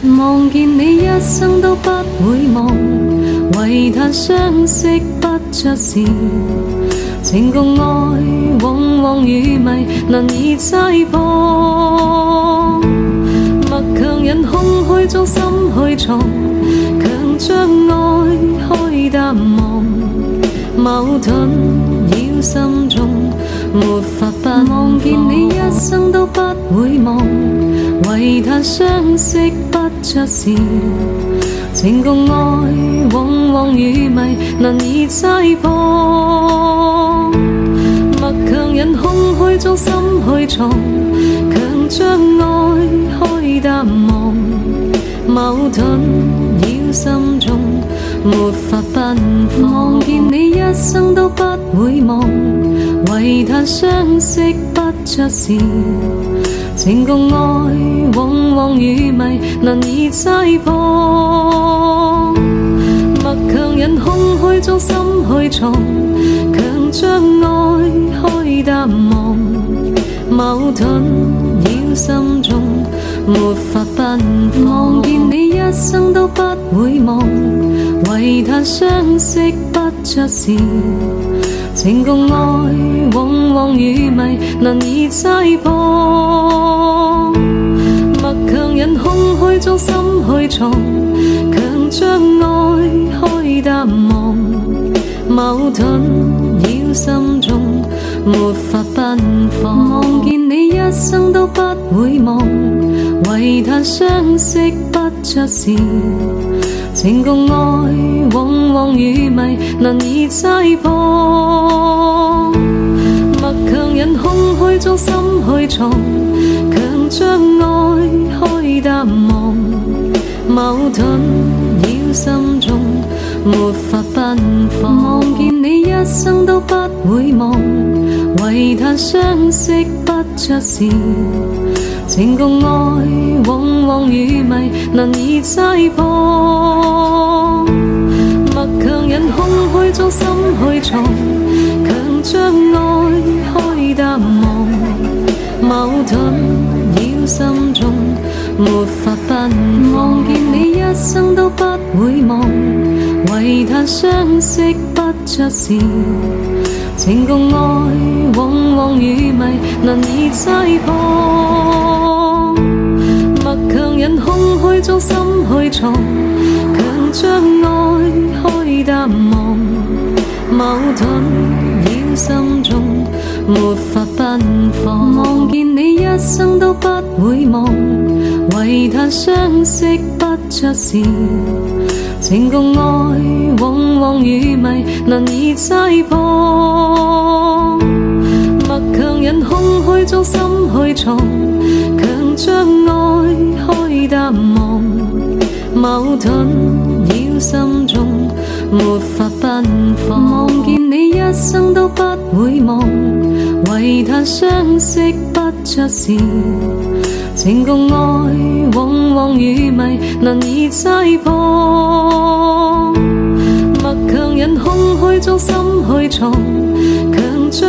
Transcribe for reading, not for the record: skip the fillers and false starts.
望見你一生都不會忘，唯嘆相識不着時，情共愛往往與迷難以猜破。默強忍空虛中心去藏，強將愛開淡忘，矛盾繞心中沒法辦。望見你一生都不會忘，唯嘆相識不着時，情共愛往往與迷難以猜破。默強忍空虛中心去藏，強將愛開淡忘，矛盾繞心中沒法奔放。望見你一生都不會忘，唯嘆相識不着時，情共愛往往與迷難以猜破。默強忍空虛中心去藏，強將愛開淡忘，矛盾繞心中沒法奔放。望見你一生都不會忘，唯嘆相識不着時，情共愛往往與迷難以猜破。默強忍空虛中心去藏，強將愛開淡忘，矛盾繞心中沒法奔放。望見你一生都不會忘，唯嘆相識不着時，情共愛往往與迷難以猜破。默強忍空虛中心去藏，強將愛開淡忘，矛盾繞心中沒法奔放。望見你一生都不會忘，唯嘆相識不着時，情共愛往往與迷難以猜破。默強忍空虛中心去藏，強將愛開淡忘，矛盾繞心中沒法奔放。望見你一生都不會忘，唯嘆相識不着時，情共愛往往與迷難以猜破。默強忍空虛中心去藏，強將愛開淡忘，矛盾繞心中沒法奔放。望見你一生都不會忘，唯嘆相識不着時，情共愛往往與迷難以猜破。默強忍空虛中心去藏，強將愛開淡忘，矛盾繞心中沒法奔放。望見你一生都不會忘，唯嘆相識不着時，情共愛往往與迷難以猜破。默強忍空虛中心去藏，強將